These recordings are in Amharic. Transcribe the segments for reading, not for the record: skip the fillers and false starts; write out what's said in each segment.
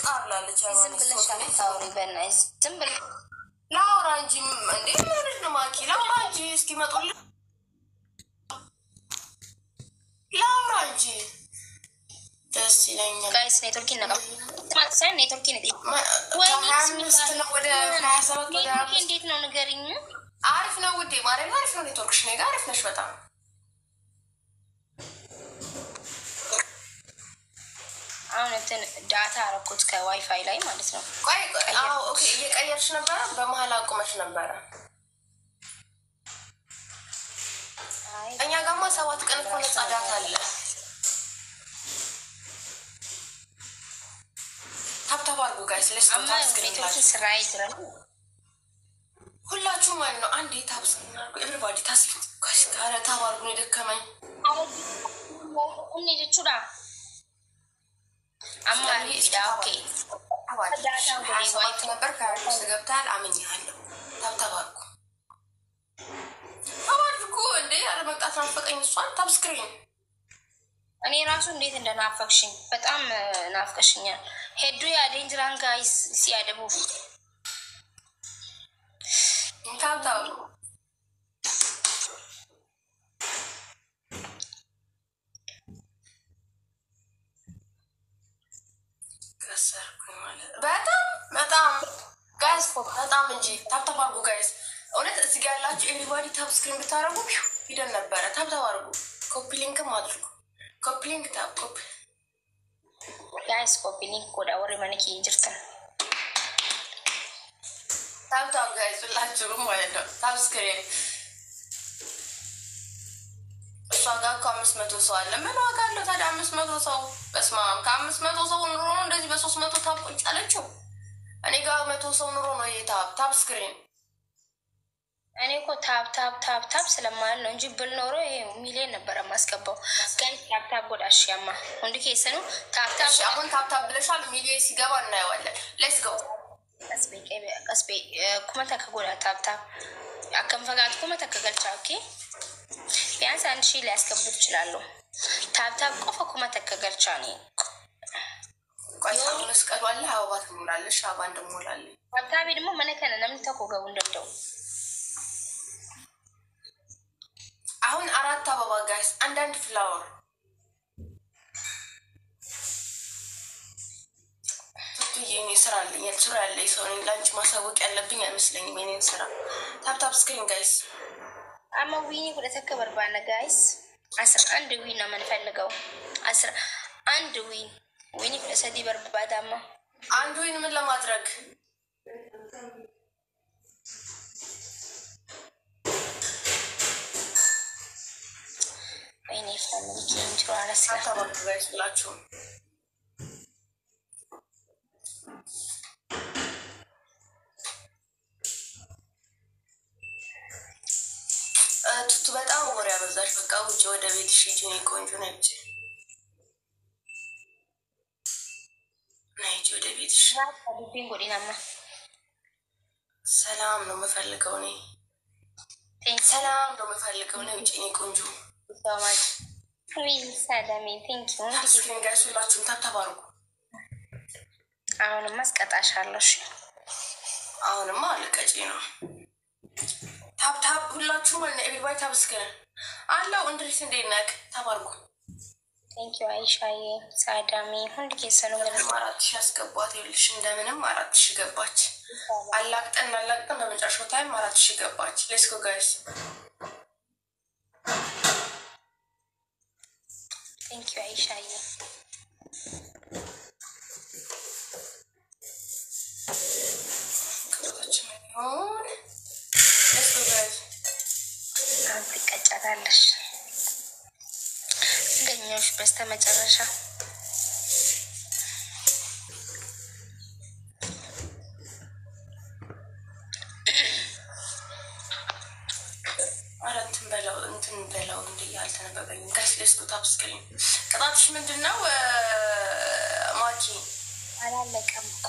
ቃላለች ዝም ብለሽ አታውሪ በእናትሽ ዝም ብለሽ ላውራ እንጂ እንዴ ማለት ነው ማኪ ላውራ እንጂ እስኪመጡልኝ ላውራ እንጂ ደስ ይለኛል ጋይስ ኔትወርክ ይነቃ ማክሰን ኔትወርክ ይነቃ ወይ ነው ወደ 27 ወደ እንዴት ነው ንገሪኝ አሪፍ ነው ውዴ ማረኝ አሪፍ ነው ኔትወርክሽ ነው ጋር አሪፍ ነሽ በጣም አሁን እንትን ዳታ አረኩት ከዋይፋይ ላይ ማለት ነው ቆይ አዎ ኦኬ እየቀየርሽ ነበር በመሃል አቁመሽ ነበር እኛ ጋማ 7 ቀን እኮ ነፃ ዳታ አለ ታብታባርጉ ጋይስ ለስቶ ታስክሪን ስራ ይዝራል ሁላችሁ ማለት ነው አንዴ ታብስክሪን ኤቨሪባዲ ታስክሪን ጋይስ ካለ ታባርጉ ነው ደከመኝ እኔ ልቹዳ አማሪ ዳውኬ ዳታ ወዲ ዋይት ነበር ካርስ ገብታል አመኛለሁ ታብታባርጉ ታባርጉ እንዴ ያለ መጣት ናፈቀኝ እሷን ታብስክሪን እኔ ራሱ እንዴት እንደናፈቅሽኝ በጣም ናፍቀሽኛል ሄዱ ያ ዴንጀራን ጋይስ ሲያደቡ ታብታው ከሰርኩኝ ማለት በጣም ጋይስ በጣም እንጂ ታብታባርጉ ጋይስ እውነት እዚህ ጋር ያላችሁ ኤቭሪባዲ ታብስክሪን ብታረጉ ሂደን ነበረ ታብታባርጉ ኮፒ ሊንክም አድርጉ ኮፒ ሊንክ ታብ ኮፒ guys copy link koda wari maniki injirtan ታብታብ ጋይስ ሁላችሁም ማለት ነው ታብስክሪን እሷ ጋር እኮ 500 ሰው አለ ምን ዋጋ አለው ታዲያ 500 ሰው በስማም ከ500 ሰው ኑሮ ነው እንደዚህ በ300 ታብ ቁጭ አለችው እኔ ጋር 100 ሰው ኑሮ ነው ታብስክሪን እኔ እኮ ታብ ስለማል ነው እንጂ ብል ኖሮ ይሄ ሚሊዮን ነበር ማስገባው ግን ታብ ጎዳሽያማ ወንድ ኬስ ነው ታብ አሁን ታብ ብለሻል ሚሊዮን ሲገባ እናየዋለን ሌትስ ጎ ቀስቤ ኩመታ ከጎዳ ታብ አከም ፈጋት ኩመታ ከገልቻ ኦኬ ቢያንስ 1000 ሊያስገቡት ይችላሉ ታብ ቆፈ ኩመታ ከገልቻ ነው ቆይታው መስቀሉ አለ አባባት ሙላለሽ አባን ደሞላል ታብ ደግሞ መነከነ ለምን ተቆገው እንደው አሁን 4 አበባ ጋይስ አንዳንድ ፍላወር ትይኔ ስራ አለኝ ስራ ያለኝ ሰው ነኝ ላንቺ ማሳወቅ ያለብኝ አይመስለኝም የኔን ስራ ታብ ስክሪን ጋይስ አማ ዊኒ ወደ ተከበር ባና ጋይስ 11 ዊን ነው የምንፈልገው 11 ዊኒ ለሰዲ በርባዳማ አንድ ዊን ምን ለማድረግ እኔ ፋሚሊ ኪንጅሮ አራስ ታባርኩ ጋይስ ሁላችሁም ቱቱ በጣም ወሬ አበዛሽ በቃ ውጪ ወደ ቤትሽ ሂጂ እኔ ቆንጆ ነች ነይ ወደ ቤትሽ ቢንጎ ዲናማ ሰላም ነው የምፈልገው እኔ ሰላም ነው የምፈልገው ነው ውጪ እኔ ቆንጆ so much please sadami thank you ታስክሪን ጋይስ ሁላችሁም ታባርኩ አሁን ማስቀጣሻለሽ አሁንማ አልቀጪ ነው ታብ ሁላችሁም ማለት ኤቭሪባዲ ታብስክሪን አለው እንድሪስ እንደነክ ታባርኩ thank you አይሻዬ ሳዳሚ ሁሉ ከሰኑ ገና 4000 ያስገባት ይልሽ እንደምንም 4000 ገባች አላቅጠን በመጨረሻው ታይም 4000 ገባች ሌትስ ጎ ጋይስ thank you አይሻዬ ሌትስ ጎ ጋይስ አትቀጫታለሽ ገኘሽ በስተመጨረሻ አራትን በላው እንዴ ያልተነበበኝ ጋይስ ሌትስ ጎ ታብስክሪን ቅጣትሽ ምንድነው ማኪ አላለቀም እኮ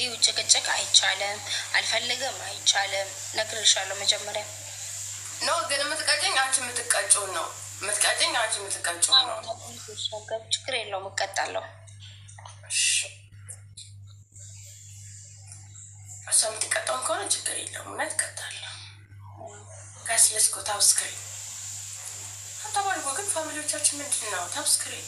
ይው ጭቅጭቅ አይቻለም አልፈልግም አይቻለም ነግርሻለሁ መጀመሪያ ነው ግን የምትቀጭኝ አንቺ የምትቀጭው ነው የምትቀጭኝ አንቺ የምትቀጭው ነው ችግር የለውም እቀጣለሁ ችግር የለውም። እውነት እቀጣለሁ። ጋይስ ሌትስ ጎ ታፕ ስክሪን። ታፕ አድርጎ ግን ፋሚሊዎቻችን ምንድን ነው ታፕ ስክሪን?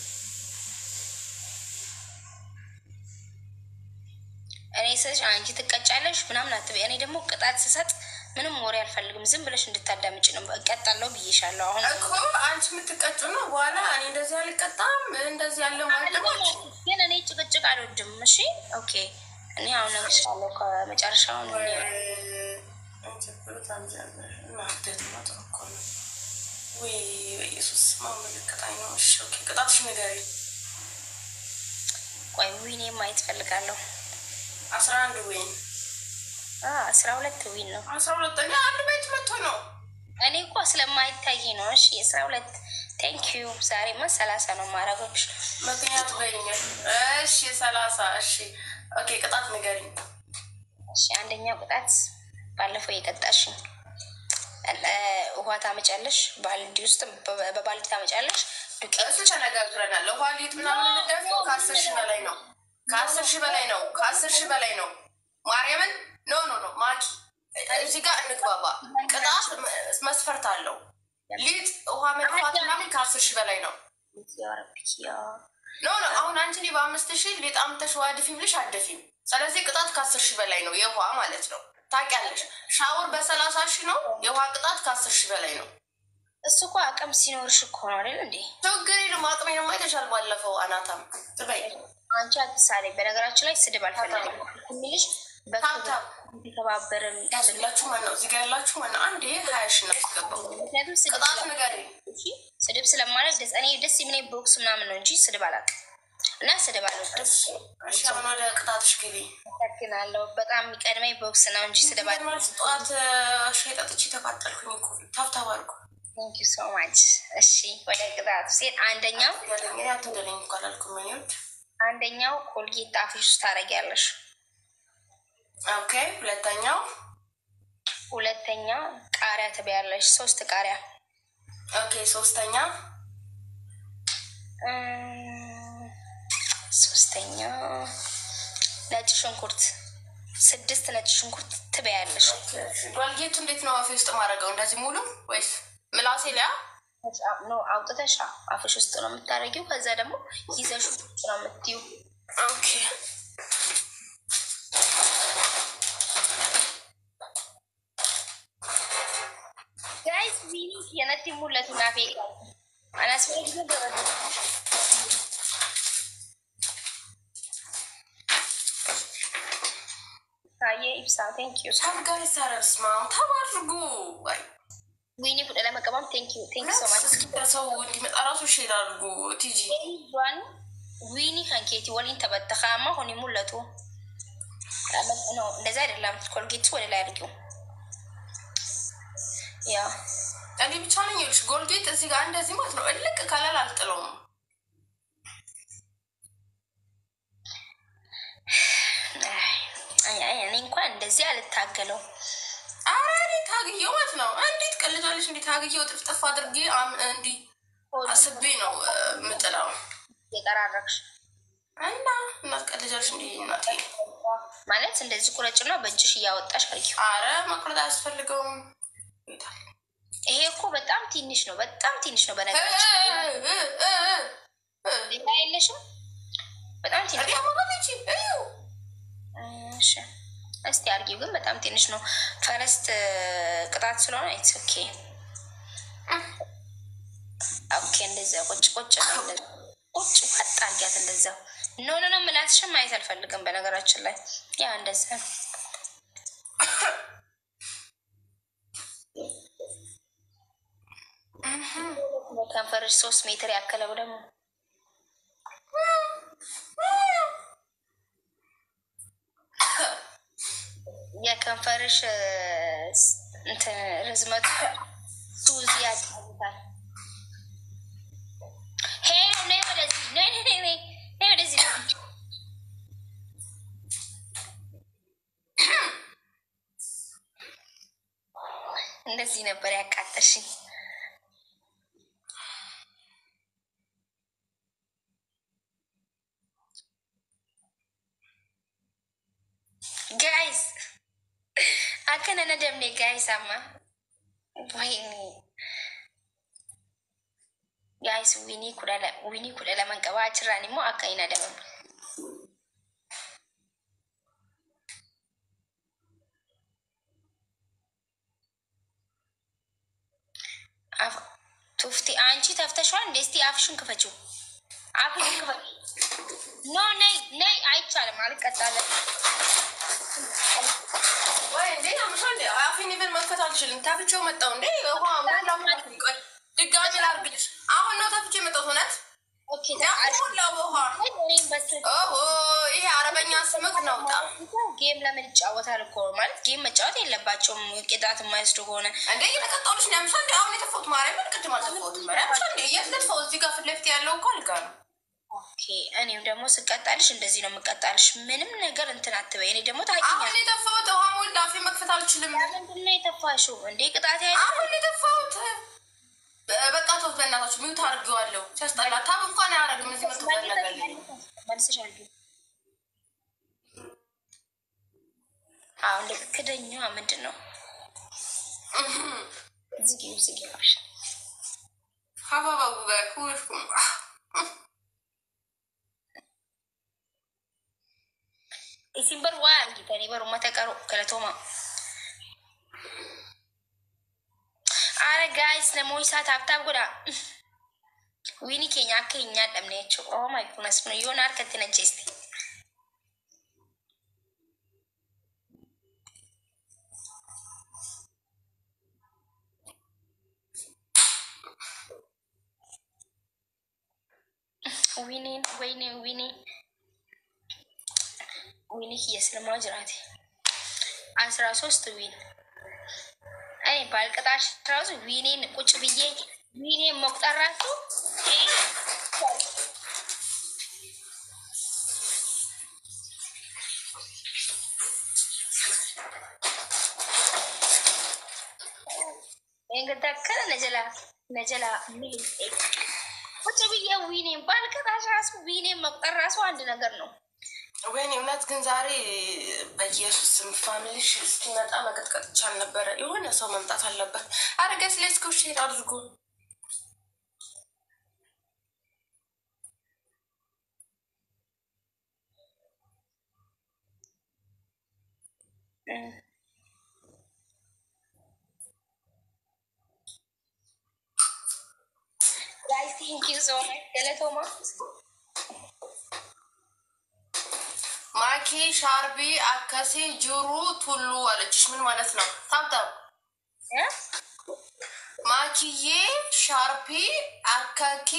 እኔ ስልሽ አንቺ ትቀጫለሽ ምናምን አትበይ። እኔ ደግሞ ቅጣት ስሰጥ ምንም ወሬ አልፈልግም። ዝም ብለሽ እንድታዳምጭ ነው። እቀጣለሁ ብዬሻለሁ። አሁን እኮ አንቺ የምትቀጩ ነው። በኋላ እኔ እንደዚህ አልቀጣም እንደዚህ ያለው ማለት ግን እኔ ጭቅጭቅ አልወድም። እሺ ኦኬ። እኔ አሁን ነግሬሻለሁ ከመጨረሻውን ኢየሱስ ማመልከታኝ ነው። እሺ ኦኬ፣ ቅጣትሽ ንገሪኝ። ቆይ ዊኔ ማየት ፈልጋለሁ። 11 ዊን 12 ዊን ነው። 12 አንድ ቤት መጥቶ ነው። እኔ እኮ ስለማይታይ ነው። እሺ 12 ቴንክ ዩ። ዛሬማ 30 ነው ማረጋግሽ። ምክንያቱ በይኝ። እሺ 30 እሺ ኦኬ። ቅጣት ንገሪኝ። እሺ አንደኛው ቅጣት ባለፈው የቀጣሽኝ ውሃ ታመጫለሽ። ባልዲ ውስጥ በባልዲ ታመጫለሽ። እሱ ተነጋግረናል። ውሃ ሊጥ ምናምን እንደደፈው ከ10 ሺህ በላይ ነው። ከ10 ሺህ በላይ ነው። ከ10 ሺህ በላይ ነው። ማርያምን ኖ ማኪ እዚህ ጋር እንግባባ። ቅጣት መስፈርት አለው። ሊጥ ውሃ መጥፋት ምናምን ከ10 ሺህ በላይ ነው። ኖ አሁን አንቺ በ5,000 ሊጥ አምጥተሽ ውሃ ድፊ ብልሽ አትደፊም። ስለዚህ ቅጣት ከ10 ሺህ በላይ ነው። የውሃ ማለት ነው። ታውቂያለሽ። ሻወር በ30 ሺህ ነው። የውሃ ቅጣት ከ10 ሺህ በላይ ነው። እሱ እኮ አቅም ሲኖርሽ እኮ ነው አይደል እንዴ? ችግር የለም። አቅሜ ነው አይተሻል። ባለፈው አናታም ትበይ አንቺ አትሳሪ። በነገራችን ላይ ስድብ አልፈልግም የሚልሽ ታብታብ ተባበረን ያላችሁ ማነው? እዚህ ጋር ያላችሁ ማነው? አንዴ 20 ሺህ ነው ያስገባው። ምክንያቱም ቅጣት ንገሪኝ። ስድብ ስለማለት እኔ ደስ የሚለኝ ቦክስ ምናምን ነው እንጂ ስድብ አላውቅም። እና ስድብ አልወድም። እሺ አሁን ወደ ቅጣትሽ ግቢ። ተክናለሁ። በጣም የሚቀድመኝ ቦክስ ነው እንጂ ስድብ አልወድም። ጠዋት ሻይ ጠጥቼ ተቃጠልኩኝ እኮ። ታብታብ አድርጉ። ቴንክ ዩ ሶ ማች። እሺ ወደ ቅጣቱ ሴት አንደኛው አትደለኝ እኮ አላልኩም። አንደኛው ኮልጌት አፍሽ ውስጥ ታደርጊያለሽ። ኦኬ። ሁለተኛ ቃሪያ ትበያለሽ። 3 ቃሪያ። ኦኬ። ሶስተኛ ነጭ ሽንኩርት 6 ነጭ ሽንኩርት ትበያለሽ። ኮልጌቱ እንዴት ነው አፌ ውስጥ ማድረገው? እንደዚህ ሙሉ ወይስ ምላሴ ላይ ነው አውጥተሽ አፍሽ ውስጥ ነው የምታደርጊው። ከዛ ደግሞ ይዘሽ ነው የምትይው። ኦኬ። ጋይስ ቪኒ የነቲ ሙለት ናፌ አናስፈላጊ ነገር ታየ ኢብሳ ቴንክ ዩ ሳጋሪ ሳረስማ ታባርጉ ወይ ዊኒ ፉደ ለመቀበም ቴንክ ዩ ሶ ማች። እስኪ ሰው እንዲመጣ ራሱ ሼር አድርጉ። ቲጂ ዊኒ ከንኬቲ ወሊን ተበተኻማ ሆኒ ሙለቱ ነው። እንደዛ አይደለም። ኮልጌቱ ወደ ላይ አድርጊው። ያ እኔ ብቻ ነኝ ይልሽ ጎልጌት እዚህ ጋር እንደዚህ ማለት ነው። እልቅ ካላል አልጥለውም። እኔ እንኳን እንደዚህ አልታገለው። አሬ ታግየው ማለት ነው። እንዴት ቀልጃለሽ? እንዴት ታግየው ጥፍጥፍ አድርጌ እንዲ አስቤ ነው ምጥላው። የቀራረክሽ እና ቀልጃለሽ እንዴ? እናቴ ማለት እንደዚህ ቁረጭና በእጅሽ እያወጣሽ አርጊው። አረ መቁረጥ አያስፈልገውም። ይሄ እኮ በጣም ትንሽ ነው። በጣም ትንሽ ነው። በነገራችን ሌላ የለሽም። በጣም ትንሽ ነው። እሺ እስቲ አርጊው። ግን በጣም ትንሽ ነው። ፈረስት ቅጣት ስለሆነ ኢትስ ኦኬ ኦኬ። እንደዛ ቁጭ ቁጭ ወጣ አርጊያት። እንደዛ ኖ ምላስሽን ማየት አልፈልግም። በነገራችን ላይ ያ እንደዛ ነው። ከንፈርሽ 3 ሜትር ያከለው ደግሞ የከንፈርሽ እንትን ርዝመቱ ሱዚ ያጫውታል። ሄይ ነይ ወደዚህ፣ ነይ ወደዚህ። እንደዚህ ነበር ያቃጠልሽኝ። ጋይስ ደምኔ ጋይሳማ ወይኔ ጋይስ ዊኒ ኩዳላ መንቀባ አችራኒ ሞ አካይና ደመም ቱፍቲ አንቺ ተፍተሽዋል እንዴ? እስቲ አፍሽን ክፈችው። አፍሽን ክፈች። ኖ ነይ አይቻልም። አልቀጣለም ወይ እንዴ? አምሳሌ አፍን ይበል መክፈት አልችልም። ታፍቼው መጣው እንዴ? ውሃ ሙላ ቆይ ድጋሚ ላርግልሽ። አሁን ነው ታፍቼ መጣው ሆነት ኦኬ ሙላ ውሃ ይሄ አረበኛ ስምክ ነው። ጌም ለምን ይጫወታል እኮ ማለት ጌም መጫወት የለባቸውም። ቅጣት የማይወስዱ ከሆነ እንዴ እየተቀጣሉሽ ነው። አምሳሌ አሁን የተፈውት ማርያምን ቅድም አልተፈውት ማርያም አምሳሌ የትልፈው እዚህ ጋር ፊት ለፊት ያለው እኮ አልጋ ነው። ኦኬ እኔም ደግሞ ስቀጣልሽ እንደዚህ ነው የምቀጣልሽ። ምንም ነገር እንትን አትበይ። እኔ ደግሞ ታውቂኛለሽ። አሁን የተፈውት ውሃ ሙላ አፌ መክፈት አልችልም። ምንድን ነው የተፋሽው እንዴ? ቅጣት አሁን የተፈውት በቃ ተው በእናታችሁ ሚውት አድርጌዋለሁ። ሲያስጠላ ታብ እንኳን አያደርግም። እዚህ መጥቶ ያለጋል መልሰሽ አድርጊው። አሁን ለክደኛዋ ምንድን ነው ዝጊው ሀባባቡ ጋር ኩሽኩም ኢሲምበር ዋ አርጊተኒ በሩ ማተቀሩ ከለቶማ አረ ጋይስ ለሞይሳ ታብታብ ጎዳ ዊኒ ኬኛ ከኛ ደምነች ኦ ማይ ጉድነስ ነው ዮናር ከተነጀስቲ ዊኒ የስለማው ጅራቴ 13 ዊን አይ ባልቀጣሽ ራሱ ዊኔን ቁጭ ብዬ ዊኔን መቁጠራቱ እንግዳከለ ነጀላ ምን ቁጭ ብዬ ዊኔን ባልቀጣሽ ራሱ ዊኔን መቁጠር ራሱ አንድ ነገር ነው። ወይኔ እውነት ግን ዛሬ በኢየሱስ ስም ፋሚሊሽ እስኪመጣ መቀጥቀጥ ይቻል ነበረ። የሆነ ሰው መምጣት አለበት። አረገስ ሌስኮ ሼር አድርጉ። guys thank you so much ገለቶማ ማኪ ሻርቢ አከሴ ጆሮ ቱሉ አለችሽ። ምን ማለት ነው? ታብታብ ማኪዬ ሻርፒ አካኪ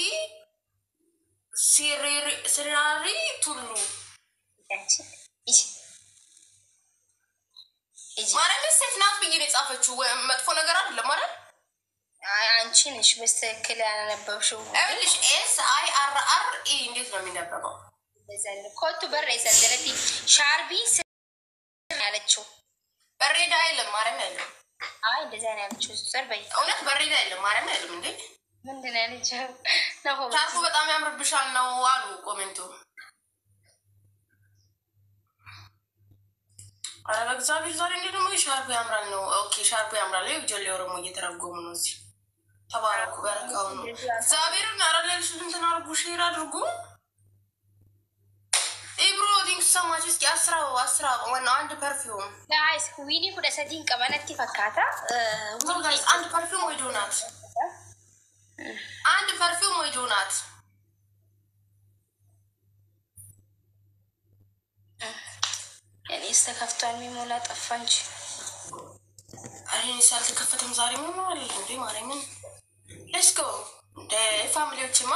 ሲራሪ ቱሉ ማረም ሴት ናት ብዬ ነው የጻፈችው። መጥፎ ነገር አይደለም ማለት አንቺ ነሽ በስተክል ያነበብሽው። አይልሽ ኤስ አይ አር አር ኢ እንዴት ነው የሚነበበው? ዘለ ኮቱ በር የሰደረቲ ሻርቢ ያለችው በሬዳ አይልም ማረም አይልም። አይ እንደዛ ነው ያለችው። ሰርበይ እውነት በሬዳ አይልም ማረም አይልም እንዴ? ምንድን ነው ያለችው? ነው ሻርፑ በጣም ያምርብሻል ነው አሉ ኮሜንቱ። አረ በእግዚአብሔር ዛሬ እንዴት ነው ሻርፑ ያምራል ነው? ኦኬ ሻርፑ ያምራል። ይጀሌ ኦሮሞ እየተረጎሙ ነው እዚህ። ተባረኩ በረካው ነው። እግዚአብሔርን አረለልሽ እንትን አርጉ ሼር አድርጉ። ኢብሮ ቲንክ ሰማች እስኪ አስራው ዋና አንድ ፐርፊውም ጋይስ ዊኒ ኩደ ሰዲን ቀበነቲ ፈካታ ጋይስ አንድ ፐርፊውም ወይ ዶናት አንድ ፐርፊውም ወይ ዶናት እኔ እስተከፍቷል የሚሞላ ጠፋ እንጂ አሬን ሳልተከፈተም ዛሬ ምን ማለት እንዴ ማረኝን ሌትስ ጎ እንደ ፋሚሊዎችማ